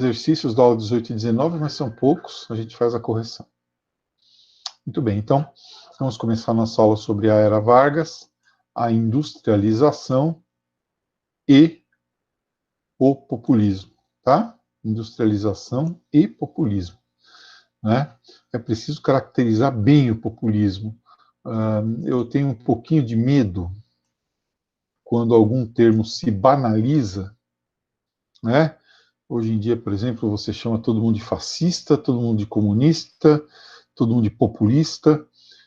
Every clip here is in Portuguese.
exercícios da aula 18 e 19, mas são poucos, a gente faz a correção. Muito bem, então, vamos começar nossa aula sobre a Era Vargas, a industrialização e o populismo, tá? Industrialização e populismo, né? É preciso caracterizar bem o populismo. Eu tenho um pouquinho de medo quando algum termo se banaliza, né? Hoje em dia, por exemplo, você chama todo mundo de fascista, todo mundo de comunista, todo mundo de populista,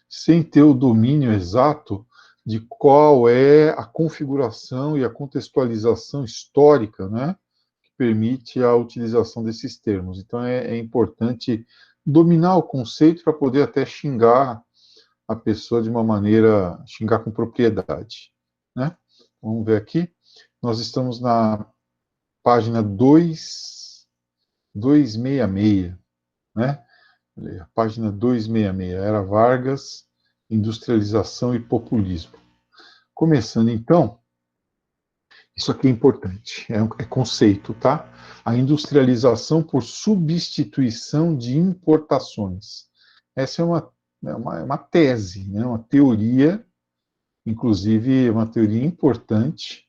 sem ter o domínio exato de qual é a configuração e a contextualização histórica, né, que permite a utilização desses termos. Então, é importante dominar o conceito para poder até xingar a pessoa de uma maneira, xingar com propriedade, né? Vamos ver aqui. Nós estamos na página 266, né? Página 266, Era Vargas, Industrialização e Populismo. Começando então, isso aqui é importante, é conceito, tá? A industrialização por substituição de importações. Essa é uma tese, né? Uma teoria, inclusive uma teoria importante,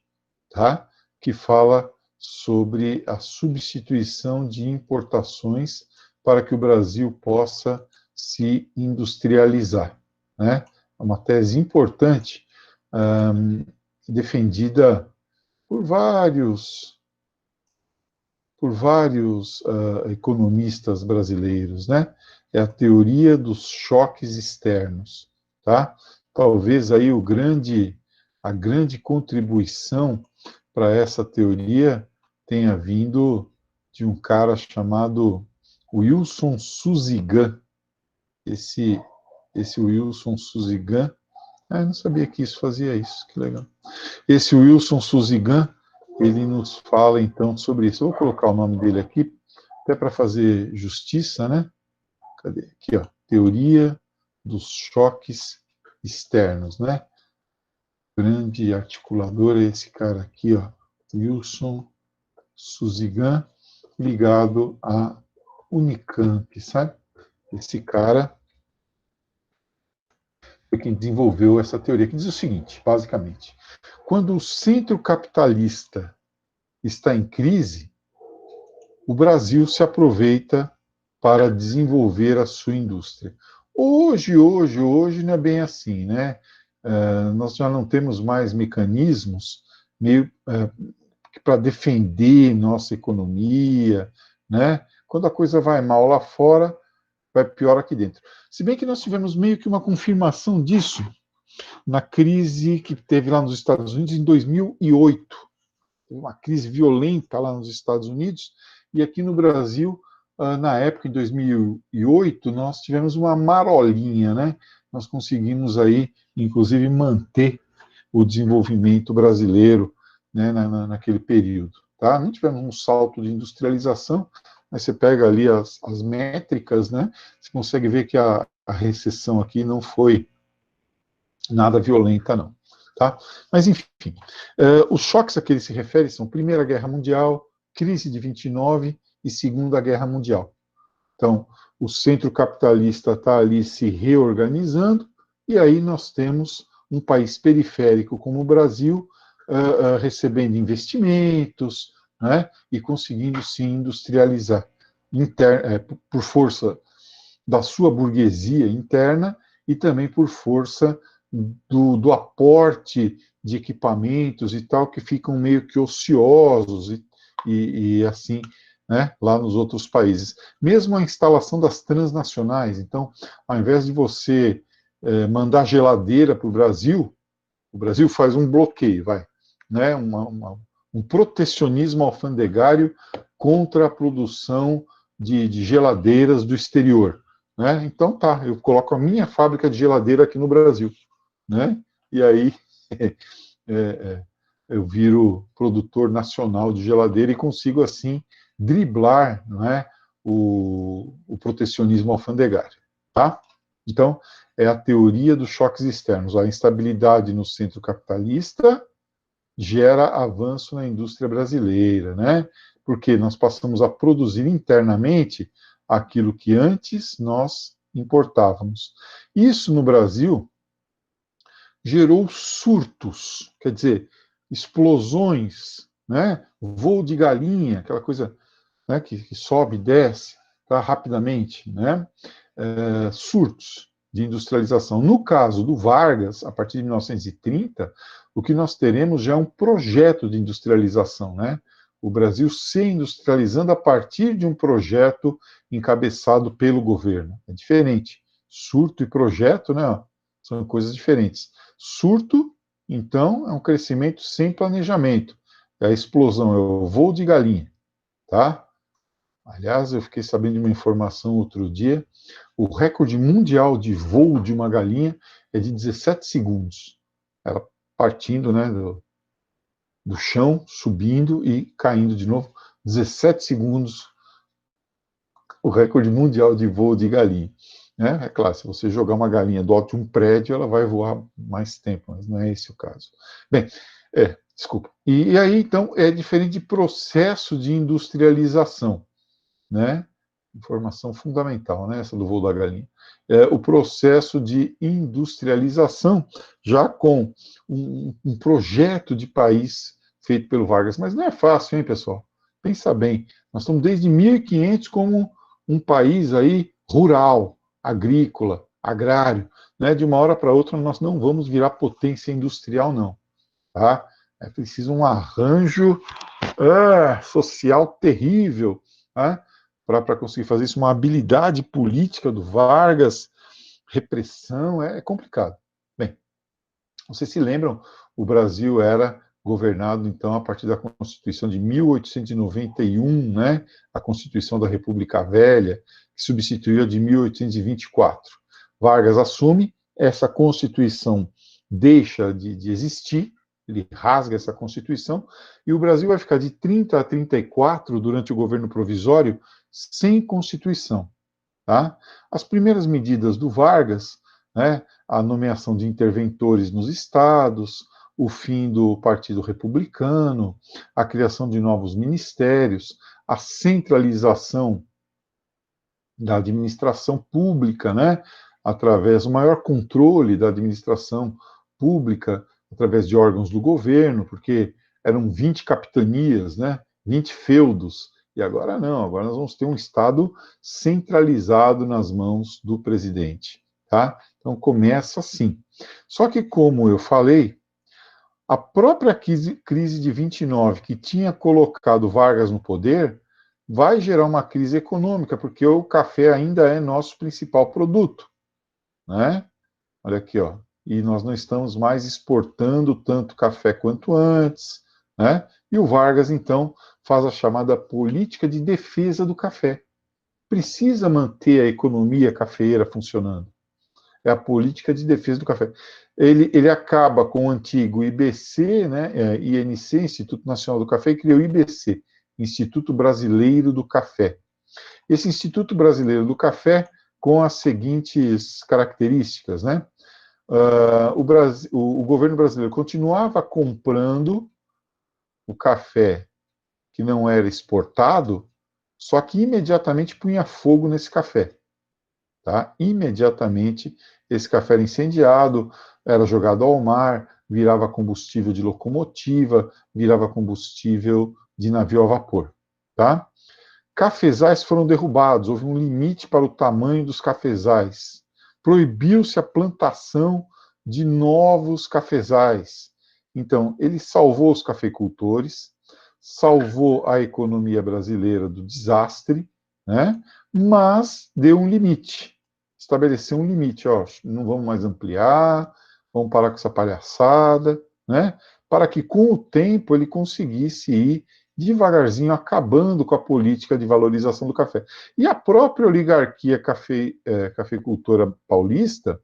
tá? Que fala sobre a substituição de importações para que o Brasil possa se industrializar, né? É uma tese importante, defendida por vários economistas brasileiros, né? É a teoria dos choques externos, tá? Talvez aí a grande contribuição para essa teoria tenha vindo de um cara chamado Wilson Suzigan. Esse Wilson Suzigan, eu não sabia que isso fazia isso, que legal. Esse Wilson Suzigan, ele nos fala então sobre isso. Eu vou colocar o nome dele aqui, até para fazer justiça, né? Cadê? Aqui, ó. Teoria dos choques externos, né? Grande articulador é esse cara aqui, ó. Wilson Suzigan, ligado à Unicamp, sabe? Esse cara foi quem desenvolveu essa teoria, que diz o seguinte, basicamente: quando o centro capitalista está em crise, o Brasil se aproveita para desenvolver a sua indústria. Hoje não é bem assim, né? Nós já não temos mais mecanismos meio para defender nossa economia, né? Quando a coisa vai mal lá fora, vai pior aqui dentro. Se bem que nós tivemos meio que uma confirmação disso na crise que teve lá nos Estados Unidos em 2008. Uma crise violenta lá nos Estados Unidos, e aqui no Brasil, na época, em 2008, nós tivemos uma marolinha, né? Nós conseguimos aí, inclusive, manter o desenvolvimento brasileiro, né, naquele período. Tá? Não tivemos um salto de industrialização, mas você pega ali as métricas, né? Você consegue ver que a recessão aqui não foi nada violenta, não. Tá? Mas, enfim, os choques a que ele se refere são Primeira Guerra Mundial, crise de 29 e Segunda Guerra Mundial. Então, o centro capitalista está ali se reorganizando, e aí nós temos um país periférico como o Brasil recebendo investimentos, né, e conseguindo se industrializar por força da sua burguesia interna e também por força do aporte de equipamentos e tal, que ficam meio que ociosos e assim, né, lá nos outros países. Mesmo a instalação das transnacionais. Então, ao invés de você mandar geladeira para o Brasil faz um bloqueio, né, um protecionismo alfandegário contra a produção de geladeiras do exterior. Né? Então tá, eu coloco a minha fábrica de geladeira aqui no Brasil, né? E aí eu viro produtor nacional de geladeira e consigo assim driblar, não é, o protecionismo alfandegário, tá? Então é a teoria dos choques externos. A instabilidade no centro capitalista gera avanço na indústria brasileira, né? porque nós passamos a produzir internamente aquilo que antes nós importávamos. Isso no Brasil gerou surtos, quer dizer, explosões, né? Voo de galinha, aquela coisa, né, que sobe e desce, tá, rapidamente, né? Surtos de industrialização. No caso do Vargas, a partir de 1930, o que nós teremos já é um projeto de industrialização, né? O Brasil se industrializando a partir de um projeto encabeçado pelo governo. É diferente. Surto e projeto, né? São coisas diferentes. Surto, então, é um crescimento sem planejamento. É a explosão, é o voo de galinha, tá? Aliás, eu fiquei sabendo de uma informação outro dia. O recorde mundial de voo de uma galinha é de 17 segundos. Ela partindo, né, do chão, subindo e caindo de novo. 17 segundos, o recorde mundial de voo de galinha. Né? É claro, se você jogar uma galinha do alto de um prédio, ela vai voar mais tempo, mas não é esse o caso. Bem, desculpa. E aí, então, é diferente de processo de industrialização, né? Informação fundamental, né? Essa do voo da galinha. O processo de industrialização, já com um projeto de país feito pelo Vargas. Mas não é fácil, hein, pessoal? Pensa bem. Nós estamos desde 1500 como um país aí rural, agrícola, agrário. Né? De uma hora para outra, nós não vamos virar potência industrial, não. Tá? É preciso um arranjo social terrível, tá? Para conseguir fazer isso, uma habilidade política do Vargas, repressão, é complicado. Bem, vocês se lembram, o Brasil era governado, então, a partir da Constituição de 1891, né, a Constituição da República Velha, que substituiu a de 1824. Vargas assume, essa Constituição deixa de existir, ele rasga essa Constituição, e o Brasil vai ficar de 30 a 34, durante o governo provisório, sem Constituição. Tá? As primeiras medidas do Vargas, né, a nomeação de interventores nos estados, o fim do Partido Republicano, a criação de novos ministérios, a centralização da administração pública, né, através do maior controle da administração pública, através de órgãos do governo, porque eram 20 capitanias, né, 20 feudos, e agora não, agora nós vamos ter um Estado centralizado nas mãos do presidente, tá? Então começa assim. Só que, como eu falei, a própria crise de 29, que tinha colocado Vargas no poder, vai gerar uma crise econômica, porque o café ainda é nosso principal produto, né? Olha aqui, ó. E nós não estamos mais exportando tanto café quanto antes, né? E o Vargas, então, faz a chamada política de defesa do café. Precisa manter a economia cafeeira funcionando. É a política de defesa do café. Ele acaba com o antigo IBC, né, INC, Instituto Nacional do Café, e cria o IBC, Instituto Brasileiro do Café. Esse Instituto Brasileiro do Café, com as seguintes características, né? O governo brasileiro continuava comprando o café que não era exportado, só que imediatamente punha fogo nesse café. Tá? Imediatamente esse café era incendiado, era jogado ao mar, virava combustível de locomotiva, virava combustível de navio a vapor. Tá? Cafezais foram derrubados, houve um limite para o tamanho dos cafezais. Proibiu-se a plantação de novos cafezais. Então, ele salvou os cafeicultores, salvou a economia brasileira do desastre, né? Mas deu um limite, estabeleceu um limite, ó, não vamos mais ampliar, vamos parar com essa palhaçada, né? Para que com o tempo ele conseguisse ir devagarzinho acabando com a política de valorização do café. E a própria oligarquia cafeicultora paulista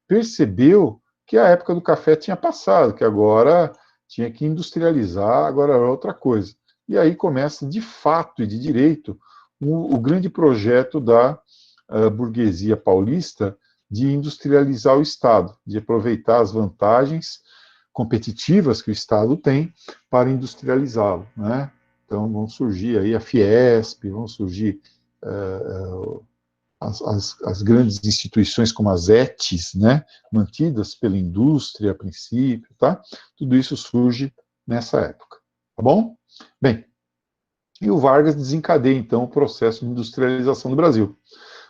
percebeu que a época do café tinha passado, que agora tinha que industrializar, agora era outra coisa. E aí começa, de fato e de direito, o grande projeto da burguesia paulista de industrializar o Estado, de aproveitar as vantagens competitivas que o Estado tem para industrializá-lo, né? Então vão surgir aí a Fiesp, vão surgir as grandes instituições como as ETs, né, mantidas pela indústria a princípio, tá? Tudo isso surge nessa época, tá bom? Bem, e o Vargas desencadeia, então, o processo de industrialização do Brasil.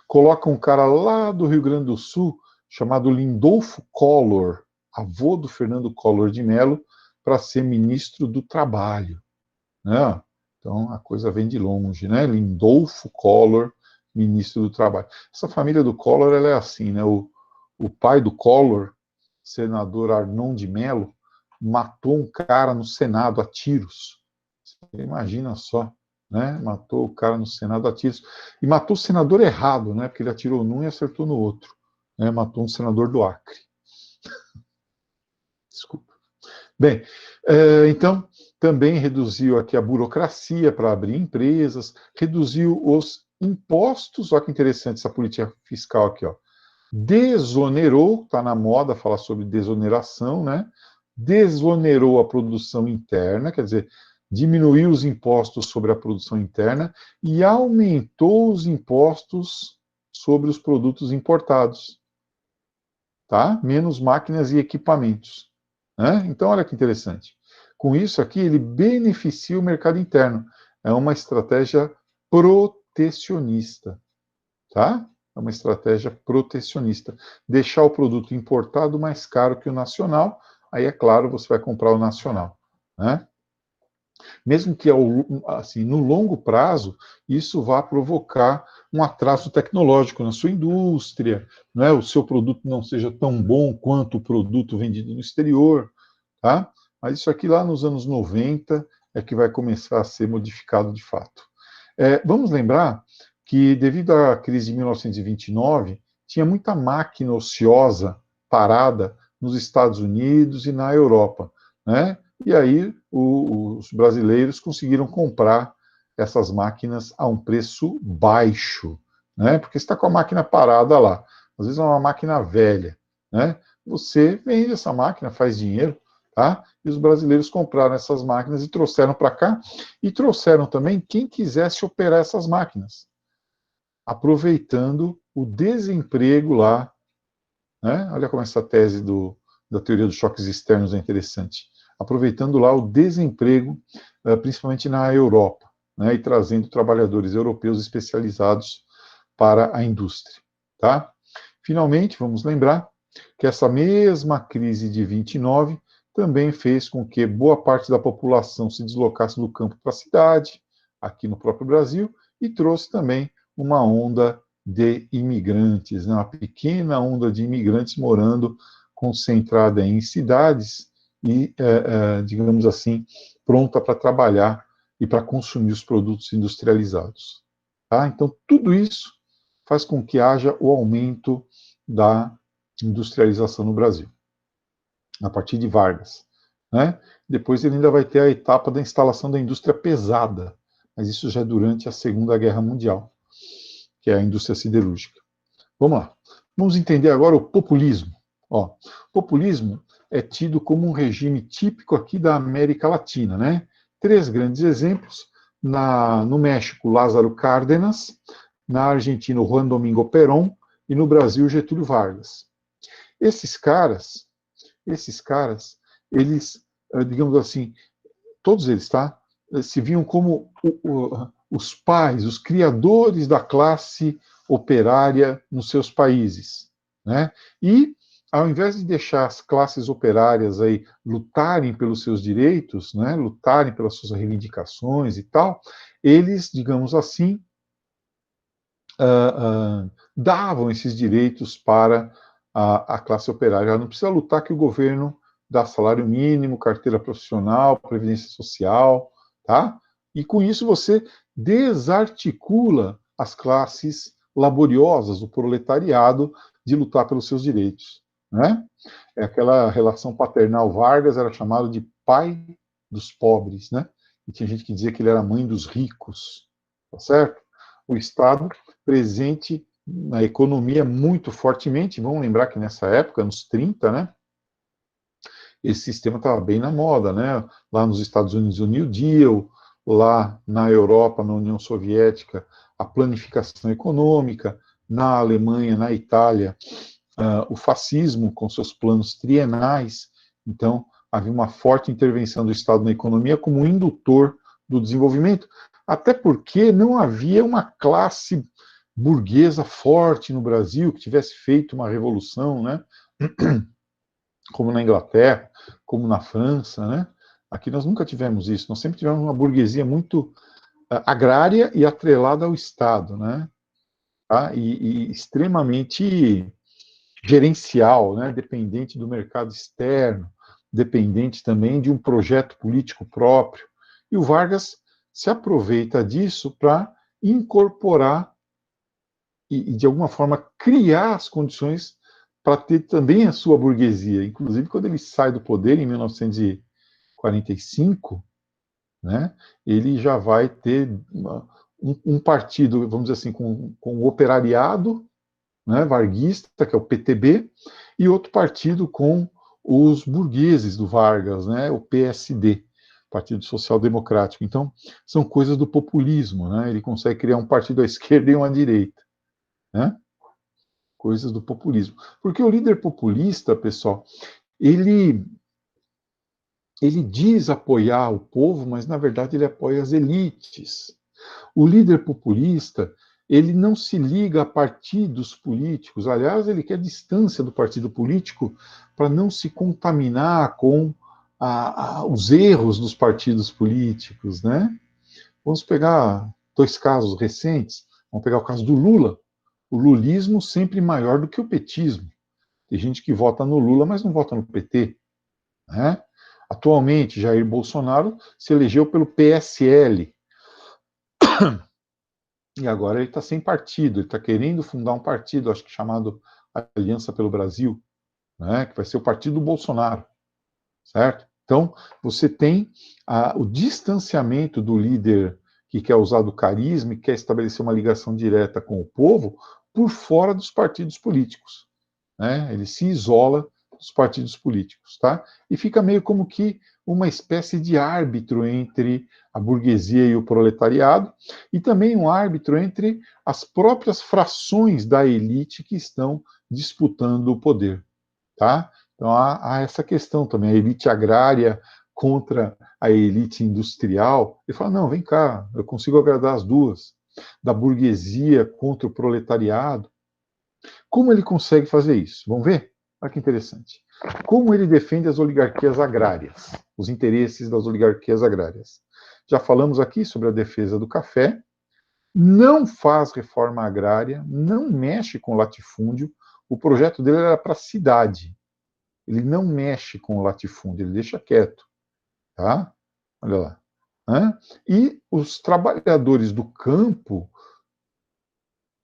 Coloca um cara lá do Rio Grande do Sul, chamado Lindolfo Collor, avô do Fernando Collor de Mello, para ser ministro do Trabalho, né? Então, a coisa vem de longe, né? Lindolfo Collor, ministro do Trabalho. Essa família do Collor, ela é assim, né? O pai do Collor, senador Arnon de Mello, matou um cara no Senado a tiros. Você imagina só, né? Matou o cara no Senado a tiros. E matou o senador errado, né? Porque ele atirou num e acertou no outro. Né? Matou um senador do Acre. Desculpa. Bem, então, também reduziu aqui a burocracia para abrir empresas, reduziu os impostos, olha que interessante essa política fiscal aqui, ó. Desonerou, está na moda falar sobre desoneração, né? Desonerou a produção interna, quer dizer, diminuiu os impostos sobre a produção interna e aumentou os impostos sobre os produtos importados, tá? Menos máquinas e equipamentos, né? Então, olha que interessante. Com isso aqui, ele beneficia o mercado interno. É uma estratégia protecionista, tá? É uma estratégia protecionista. Deixar o produto importado mais caro que o nacional, aí é claro, você vai comprar o nacional, né? Mesmo que assim, no longo prazo, isso vá provocar um atraso tecnológico na sua indústria, né? O seu produto não seja tão bom quanto o produto vendido no exterior, tá? Mas isso aqui lá nos anos 90 é que vai começar a ser modificado de fato. Vamos lembrar que, devido à crise de 1929, tinha muita máquina ociosa parada nos Estados Unidos e na Europa, né? E aí os brasileiros conseguiram comprar essas máquinas a um preço baixo, né? Porque você está com a máquina parada lá, às vezes é uma máquina velha, né? Você vende essa máquina, faz dinheiro, tá? E os brasileiros compraram essas máquinas e trouxeram para cá, e trouxeram também quem quisesse operar essas máquinas, aproveitando o desemprego lá, né? Olha como essa tese da teoria dos choques externos é interessante. Aproveitando lá o desemprego, principalmente na Europa, né? E trazendo trabalhadores europeus especializados para a indústria, tá? Finalmente, vamos lembrar que essa mesma crise de 29 também fez com que boa parte da população se deslocasse do campo para a cidade, aqui no próprio Brasil, e trouxe também uma onda de imigrantes, né? Uma pequena onda de imigrantes morando concentrada em cidades e, digamos assim, pronta para trabalhar e para consumir os produtos industrializados. Tá? Então, tudo isso faz com que haja o aumento da industrialização no Brasil, a partir de Vargas, né? Depois ele ainda vai ter a etapa da instalação da indústria pesada, mas isso já é durante a Segunda Guerra Mundial, que é a indústria siderúrgica. Vamos lá. Vamos entender agora o populismo. Ó, populismo é tido como um regime típico aqui da América Latina, né? Três grandes exemplos. No México, Lázaro Cárdenas, na Argentina, Juan Domingo Perón, e no Brasil, Getúlio Vargas. Esses caras, eles, digamos assim, todos eles, tá? Se viam como os pais, os criadores da classe operária nos seus países, né? E ao invés de deixar as classes operárias aí lutarem pelos seus direitos, né, lutarem pelas suas reivindicações e tal, eles, digamos assim, davam esses direitos para a classe operária. Ela não precisa lutar que o governo dá salário mínimo, carteira profissional, previdência social, tá? E com isso você desarticula as classes laboriosas, o proletariado, de lutar pelos seus direitos, né? É aquela relação paternal. Vargas era chamado de pai dos pobres, né? E tinha gente que dizia que ele era mãe dos ricos, tá certo? O Estado presente na economia muito fortemente. Vamos lembrar que nessa época, nos 30, né, esse sistema estava bem na moda, né? Lá nos Estados Unidos, o New Deal, lá na Europa, na União Soviética, a planificação econômica, na Alemanha, na Itália, o fascismo com seus planos trienais. Então, havia uma forte intervenção do Estado na economia como indutor do desenvolvimento, até porque não havia uma classe burguesa forte no Brasil que tivesse feito uma revolução, né? Como na Inglaterra, como na França, né? Aqui nós nunca tivemos isso, nós sempre tivemos uma burguesia muito agrária e atrelada ao Estado, né? Tá? E extremamente gerencial, né? Dependente do mercado externo, dependente também de um projeto político próprio. E o Vargas se aproveita disso para incorporar e, de alguma forma, criar as condições para ter também a sua burguesia. Inclusive, quando ele sai do poder em 1945, né, ele já vai ter um partido, vamos dizer assim, com o operariado, né, varguista, que é o PTB, e outro partido com os burgueses do Vargas, né, o PSD, Partido Social Democrático. Então, são coisas do populismo, né? Ele consegue criar um partido à esquerda e um à direita, né? Coisas do populismo. Porque o líder populista, pessoal, ele diz apoiar o povo, mas na verdade ele apoia as elites. O líder populista, ele não se liga a partidos políticos, aliás, ele quer distância do partido político para não se contaminar com os erros dos partidos políticos, né? Vamos pegar dois casos recentes. Vamos pegar o caso do Lula. O lulismo sempre maior do que o petismo. Tem gente que vota no Lula, mas não vota no PT, né? Atualmente, Jair Bolsonaro se elegeu pelo PSL, e agora ele está sem partido, ele está querendo fundar um partido, acho que chamado Aliança pelo Brasil, né, que vai ser o partido do Bolsonaro, certo? Então, você tem o distanciamento do líder que quer usar do carisma e quer estabelecer uma ligação direta com o povo por fora dos partidos políticos, né? Ele se isola dos partidos políticos, tá? E fica meio como que uma espécie de árbitro entre a burguesia e o proletariado, e também um árbitro entre as próprias frações da elite que estão disputando o poder, tá? Então há essa questão também, a elite agrária contra a elite industrial. Ele fala, não, vem cá, eu consigo agradar as duas, da burguesia contra o proletariado. Como ele consegue fazer isso? Vamos ver? Olha que interessante. Como ele defende as oligarquias agrárias, os interesses das oligarquias agrárias. Já falamos aqui sobre a defesa do café, não faz reforma agrária, não mexe com latifúndio, o projeto dele era para a cidade. Ele não mexe com o latifúndio, ele deixa quieto. Tá? Olha lá. E os trabalhadores do campo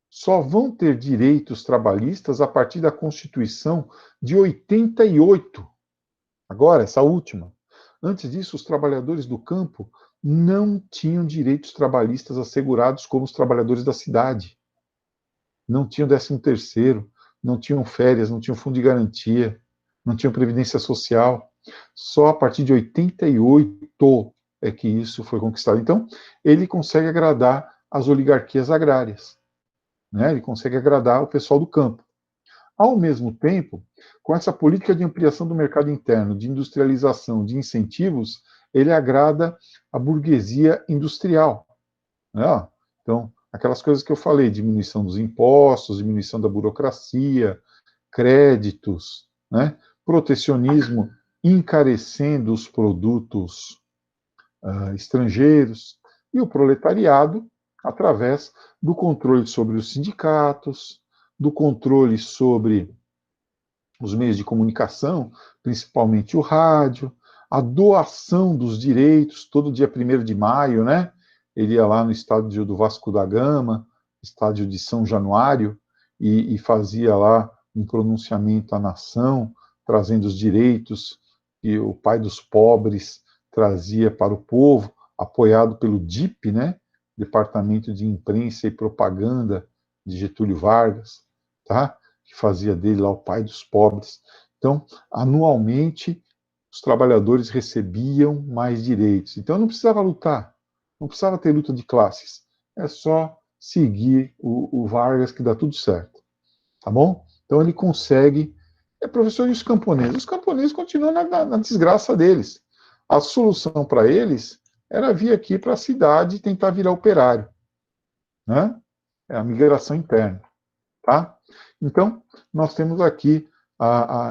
só vão ter direitos trabalhistas a partir da Constituição de 88. Agora, essa última. Antes disso, os trabalhadores do campo não tinham direitos trabalhistas assegurados como os trabalhadores da cidade. Não tinham 13º, não tinham férias, não tinham fundo de garantia, não tinham previdência social. Só a partir de 88 é que isso foi conquistado. Então, ele consegue agradar as oligarquias agrárias, né? Ele consegue agradar o pessoal do campo. Ao mesmo tempo, com essa política de ampliação do mercado interno, de industrialização, de incentivos, ele agrada a burguesia industrial, né? Então, aquelas coisas que eu falei, diminuição dos impostos, diminuição da burocracia, créditos, né? Protecionismo encarecendo os produtos estrangeiros, e o proletariado através do controle sobre os sindicatos, do controle sobre os meios de comunicação, principalmente o rádio, a doação dos direitos, todo dia 1º de maio, né? Ele ia lá no estádio do Vasco da Gama, estádio de São Januário, e fazia lá um pronunciamento à nação, trazendo os direitos que o pai dos pobres trazia para o povo, apoiado pelo DIP, né? Departamento de Imprensa e Propaganda de Getúlio Vargas, tá? Que fazia dele lá o pai dos pobres. Então, anualmente, os trabalhadores recebiam mais direitos. Então, não precisava lutar. Não precisava ter luta de classes. É só seguir o Vargas que dá tudo certo. Tá bom? Então ele consegue. É professor e os camponeses. Os camponeses continuam na desgraça deles. A solução para eles era vir aqui para a cidade e tentar virar operário. Né? É a migração interna. Tá? Então, nós temos aqui,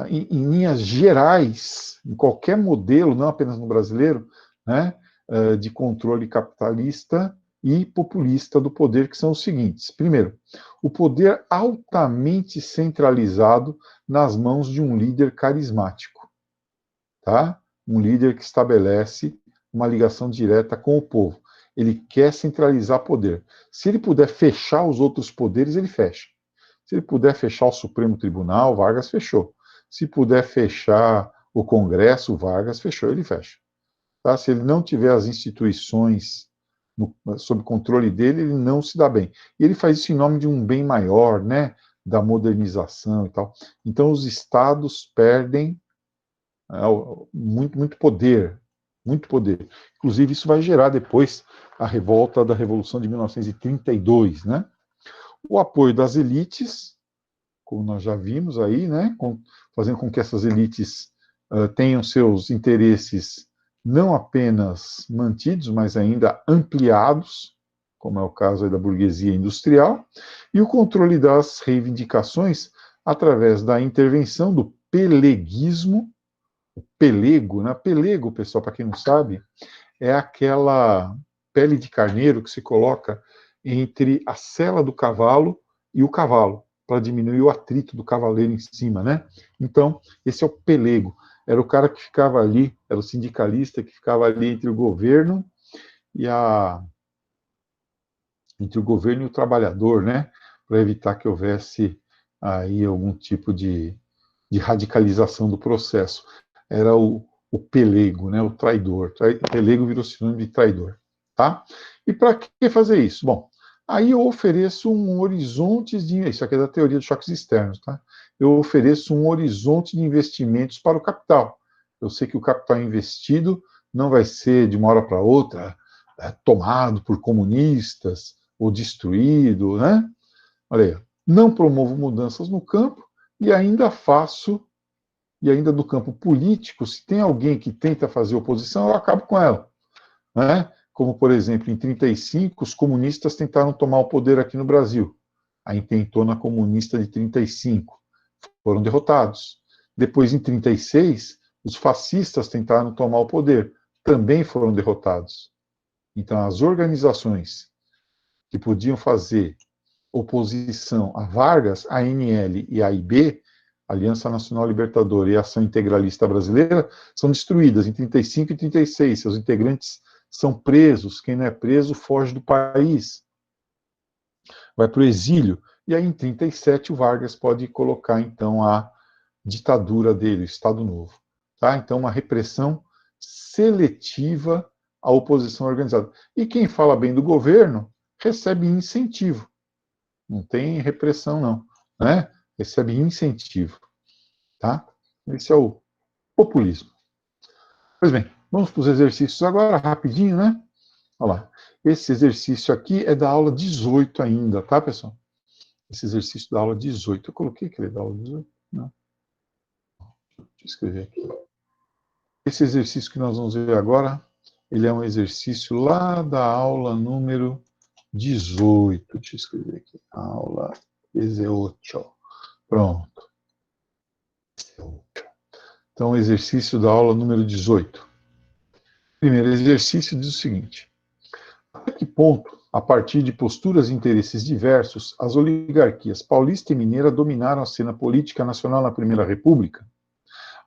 em linhas gerais, em qualquer modelo, não apenas no brasileiro, né, de controle capitalista e populista do poder, que são os seguintes. Primeiro, o poder altamente centralizado nas mãos de um líder carismático. Tá? Um líder que estabelece uma ligação direta com o povo. Ele quer centralizar poder. Se ele puder fechar os outros poderes, ele fecha. Se ele puder fechar o Supremo Tribunal, Vargas fechou. Se puder fechar o Congresso, Vargas fechou, ele fecha. Tá? Se ele não tiver as instituições sob controle dele, ele não se dá bem. E ele faz isso em nome de um bem maior, né, da modernização e tal. Então os estados perdem muito poder, muito poder. Inclusive isso vai gerar depois a revolta da Revolução de 1932, né? O apoio das elites, como nós já vimos aí, né, fazendo com que essas elites tenham seus interesses não apenas mantidos, mas ainda ampliados, como é o caso aí da burguesia industrial, e o controle das reivindicações através da intervenção do peleguismo, o pelego, né? Pelego, pessoal, para quem não sabe, é aquela pele de carneiro que se coloca entre a sela do cavalo e o cavalo, para diminuir o atrito do cavaleiro em cima, né? Então, esse é o pelego. Era o cara que ficava ali, era o sindicalista que ficava ali entre o governo e entre o governo e o trabalhador, né? Para evitar que houvesse aí algum tipo de radicalização do processo. Era o pelego, né? O traidor. Pelego virou sinônimo de traidor, tá? E para que fazer isso? Bom, aí eu ofereço um horizonte de... Isso aqui é da teoria dos choques externos, tá? Eu ofereço um horizonte de investimentos para o capital. Eu sei que o capital investido não vai ser de uma hora para outra tomado por comunistas ou destruído, né? Olha aí, não promovo mudanças no campo e ainda faço, e ainda no campo político, se tem alguém que tenta fazer oposição, eu acabo com ela, né? Como, por exemplo, em 1935, os comunistas tentaram tomar o poder aqui no Brasil. A intentona comunista de 1935. Foram derrotados. Depois, em 1936, os fascistas tentaram tomar o poder. Também foram derrotados. Então, as organizações que podiam fazer oposição a Vargas, a ANL e a AIB, Aliança Nacional Libertadora e Ação Integralista Brasileira, são destruídas em 1935 e 1936. Seus integrantes são presos. Quem não é preso foge do país, vai para o exílio. E aí, em 1937, o Vargas pode colocar, então, a ditadura dele, o Estado Novo. Tá? Então, uma repressão seletiva à oposição organizada. E quem fala bem do governo recebe incentivo. Não tem repressão, não. Né? Recebe incentivo. Tá? Esse é o populismo. Pois bem, vamos para os exercícios agora, rapidinho, né? Olha lá. Esse exercício aqui é da aula 18 ainda, tá, pessoal? Esse exercício da aula 18. Eu coloquei aquele da aula 18? Não. Deixa eu escrever aqui. Esse exercício que nós vamos ver agora, ele é um exercício lá da aula número 18. Deixa eu escrever aqui. Aula 18. Pronto. Então, exercício da aula número 18. Primeiro exercício diz o seguinte: até que ponto, a partir de posturas e interesses diversos, as oligarquias paulista e mineira dominaram a cena política nacional na Primeira República?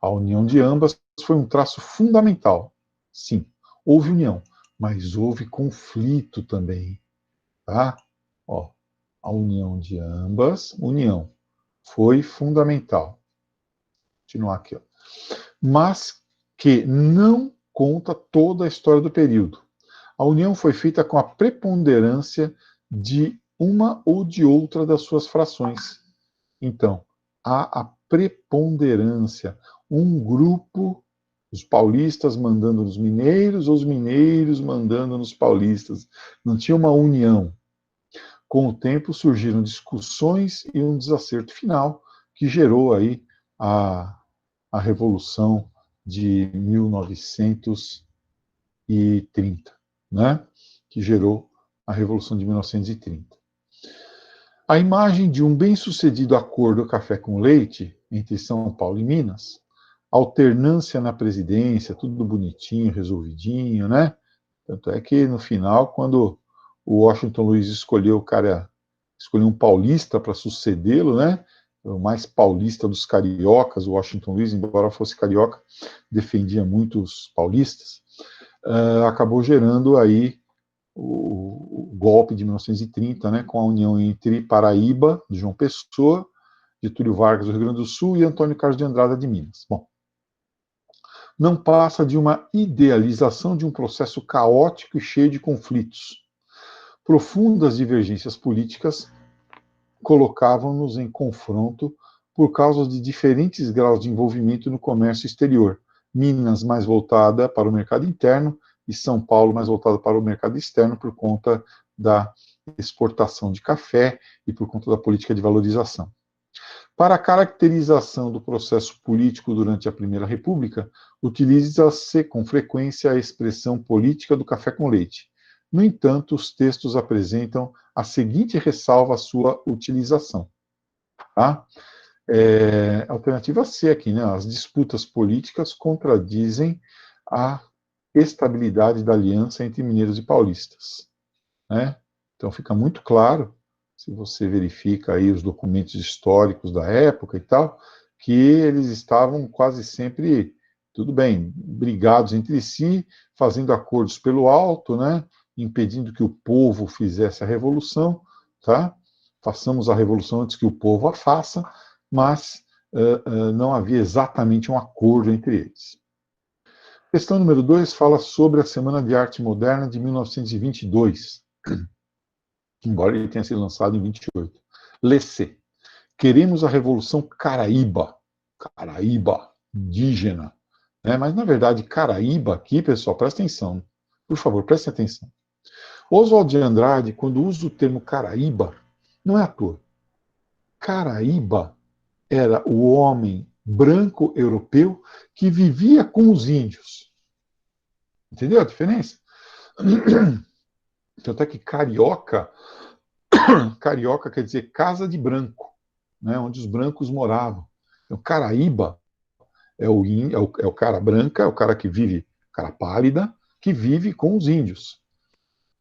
A união de ambas foi um traço fundamental. Sim, houve união, mas houve conflito também. Tá? Ó, a união de ambas, união, foi fundamental. Vou continuar aqui. Ó. Mas que não conta toda a história do período. A união foi feita com a preponderância de uma ou de outra das suas frações. Então, há a preponderância. Um grupo Os paulistas mandando nos mineiros, ou os mineiros mandando nos paulistas. Não tinha uma união. Com o tempo surgiram discussões e um desacerto final que gerou aí a Revolução de 1930, né? Que gerou a Revolução de 1930. A imagem de um bem-sucedido acordo café com leite entre São Paulo e Minas, alternância na presidência, tudo bonitinho, resolvidinho, né? Tanto é que no final, quando o Washington Luiz escolheu um paulista para sucedê-lo, né? O mais paulista dos cariocas, o Washington Luiz, embora fosse carioca, defendia muito os paulistas, acabou gerando aí o golpe de 1930, né, com a união entre Paraíba, de João Pessoa, Getúlio Vargas, do Rio Grande do Sul, e Antônio Carlos de Andrada, de Minas. Bom, não passa de uma idealização de um processo caótico e cheio de conflitos. Profundas divergências políticas colocavam-nos em confronto por causa de diferentes graus de envolvimento no comércio exterior. Minas mais voltada para o mercado interno e São Paulo mais voltada para o mercado externo por conta da exportação de café e por conta da política de valorização. Para a caracterização do processo político durante a Primeira República, utiliza-se com frequência a expressão política do café com leite. No entanto, os textos apresentam a seguinte ressalva à sua utilização. Tá? Alternativa C aqui, né? As disputas políticas contradizem a estabilidade da aliança entre mineiros e paulistas. Né? Então fica muito claro, se você verifica aí os documentos históricos da época e tal, que eles estavam quase sempre, tudo bem, brigados entre si, fazendo acordos pelo alto, né? Impedindo que o povo fizesse a revolução, tá? Façamos a revolução antes que o povo a faça, mas não havia exatamente um acordo entre eles. Questão número 2 fala sobre a Semana de Arte Moderna de 1922, embora ele tenha sido lançado em 28. Lê-se. Queremos a Revolução Caraíba. Caraíba, indígena. Mas, na verdade, Caraíba aqui, pessoal, presta atenção. Por favor, preste atenção. Oswald de Andrade, quando usa o termo Caraíba, não é à toa. Caraíba era o homem branco europeu que vivia com os índios. Entendeu a diferença? Tanto é que carioca quer dizer casa de branco, né, onde os brancos moravam. Então, Caraíba é o cara branca, é o cara que vive, cara pálida, que vive com os índios.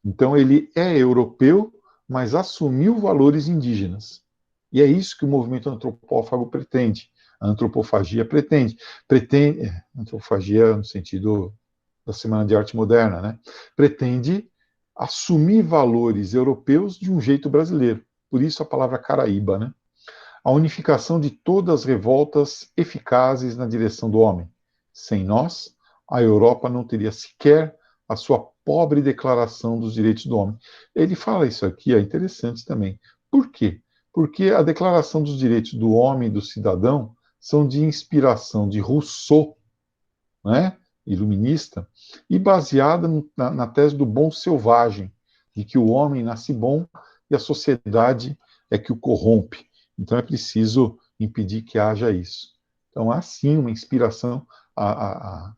Então, ele é europeu, mas assumiu valores indígenas. E é isso que o movimento antropófago pretende. A antropofagia pretende. Antropofagia no sentido da Semana de Arte Moderna, né? Pretende assumir valores europeus de um jeito brasileiro. Por isso a palavra Caraíba, né? A unificação de todas as revoltas eficazes na direção do homem. Sem nós, a Europa não teria sequer a sua pobre declaração dos direitos do homem. Ele fala isso aqui, é interessante também. Por quê? Porque a declaração dos direitos do homem e do cidadão são de inspiração de Rousseau, né? Iluminista, e baseada na tese do bom selvagem, de que o homem nasce bom e a sociedade é que o corrompe. Então é preciso impedir que haja isso. Então há sim uma inspiração, a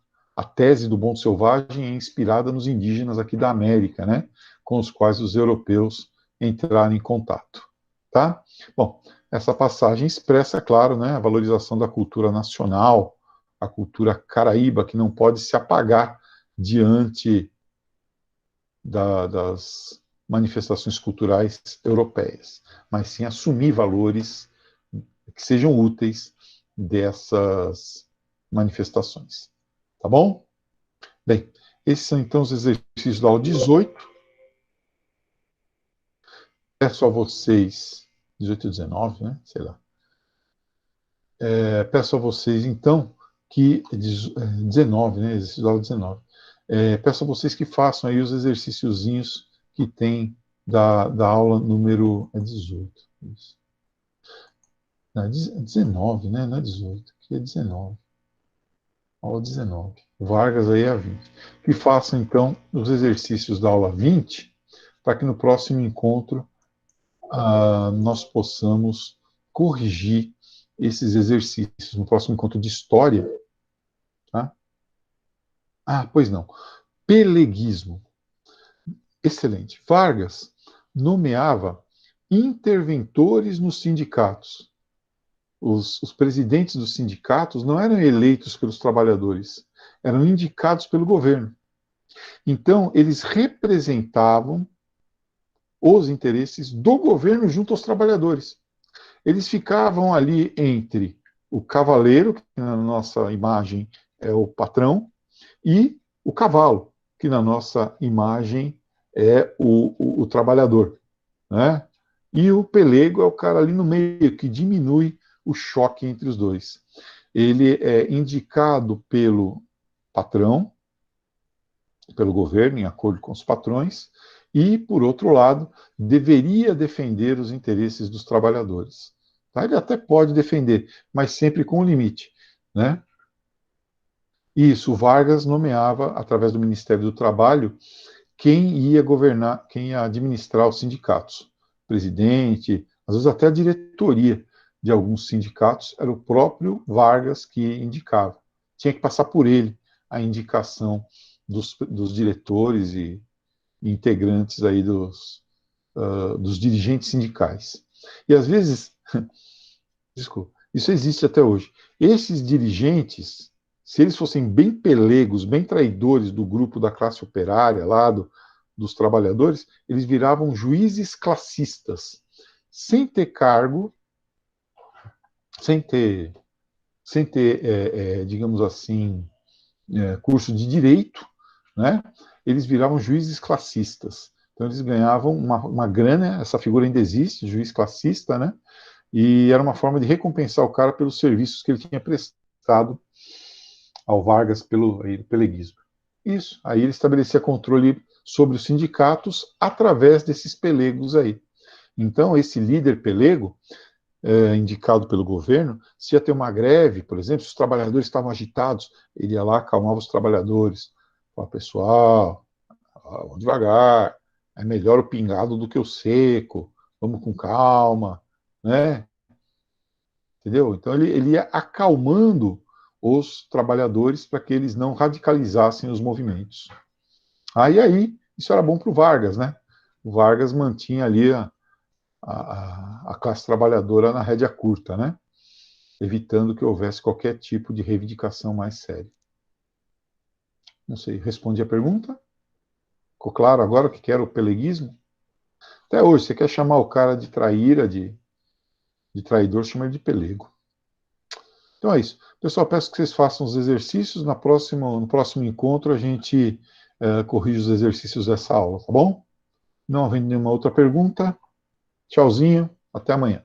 tese do bom selvagem é inspirada nos indígenas aqui da América, né, com os quais os europeus entraram em contato. Tá? Bom, essa passagem expressa, claro, né, a valorização da cultura nacional, a cultura caraíba, que não pode se apagar diante das manifestações culturais europeias, mas sim assumir valores que sejam úteis dessas manifestações. Tá bom? Bem, esses são então os exercícios da aula 18. Peço a vocês, 18 e 19, né? Sei lá. Peço a vocês, então, que 19, né? Exercício da aula 19. Peço a vocês que façam aí os exercíciozinhos que tem da aula número 18. Isso. Não, 19, né? Não é 18, aqui é 19. Aula 19. Vargas aí é a 20. Que façam, então, os exercícios da aula 20, para que no próximo encontro nós possamos corrigir esses exercícios. No próximo encontro de história. Tá? Ah, pois não. Peleguismo. Excelente. Vargas nomeava interventores nos sindicatos. Os presidentes dos sindicatos não eram eleitos pelos trabalhadores, eram indicados pelo governo. Então, eles representavam os interesses do governo junto aos trabalhadores. Eles ficavam ali entre o cavaleiro, que na nossa imagem é o patrão, e o cavalo, que na nossa imagem é o trabalhador. Né? E o pelego é o cara ali no meio, que diminui o choque entre os dois. Ele é indicado pelo patrão, pelo governo, em acordo com os patrões, e, por outro lado, deveria defender os interesses dos trabalhadores. Tá? Ele até pode defender, mas sempre com um limite. Né? Isso, o Vargas nomeava, através do Ministério do Trabalho, quem ia governar, quem ia administrar os sindicatos. Presidente, às vezes até a diretoria de alguns sindicatos, era o próprio Vargas que indicava. Tinha que passar por ele a indicação dos diretores e integrantes aí dos dirigentes sindicais. E às vezes, desculpa, isso existe até hoje. Esses dirigentes, se eles fossem bem pelegos, bem traidores do grupo da classe operária, dos trabalhadores, eles viravam juízes classistas, sem ter cargo, sem ter, digamos assim, curso de direito, né? Eles viravam juízes classistas. Então eles ganhavam uma grana, essa figura ainda existe, juiz classista, né? E era uma forma de recompensar o cara pelos serviços que ele tinha prestado ao Vargas pelo peleguismo. Isso. Aí ele estabelecia controle sobre os sindicatos através desses pelegos aí. Então, esse líder pelego, indicado pelo governo, se ia ter uma greve, por exemplo, se os trabalhadores estavam agitados, ele ia lá, acalmava os trabalhadores. Falava, pessoal, vamos devagar, é melhor o pingado do que o seco, vamos com calma, né? Entendeu? Então ele ia acalmando os trabalhadores para que eles não radicalizassem os movimentos. Aí isso era bom para o Vargas, né? O Vargas mantinha ali a classe trabalhadora na rédea curta, né? Evitando que houvesse qualquer tipo de reivindicação mais séria. Não sei, respondi a pergunta? Ficou claro agora o que era o peleguismo? Até hoje, você quer chamar o cara de traíra, de traidor, chama ele de pelego. Então é isso. Pessoal, peço que vocês façam os exercícios. No próximo encontro, a gente corrige os exercícios dessa aula, tá bom? Não havendo nenhuma outra pergunta, tchauzinho, até amanhã.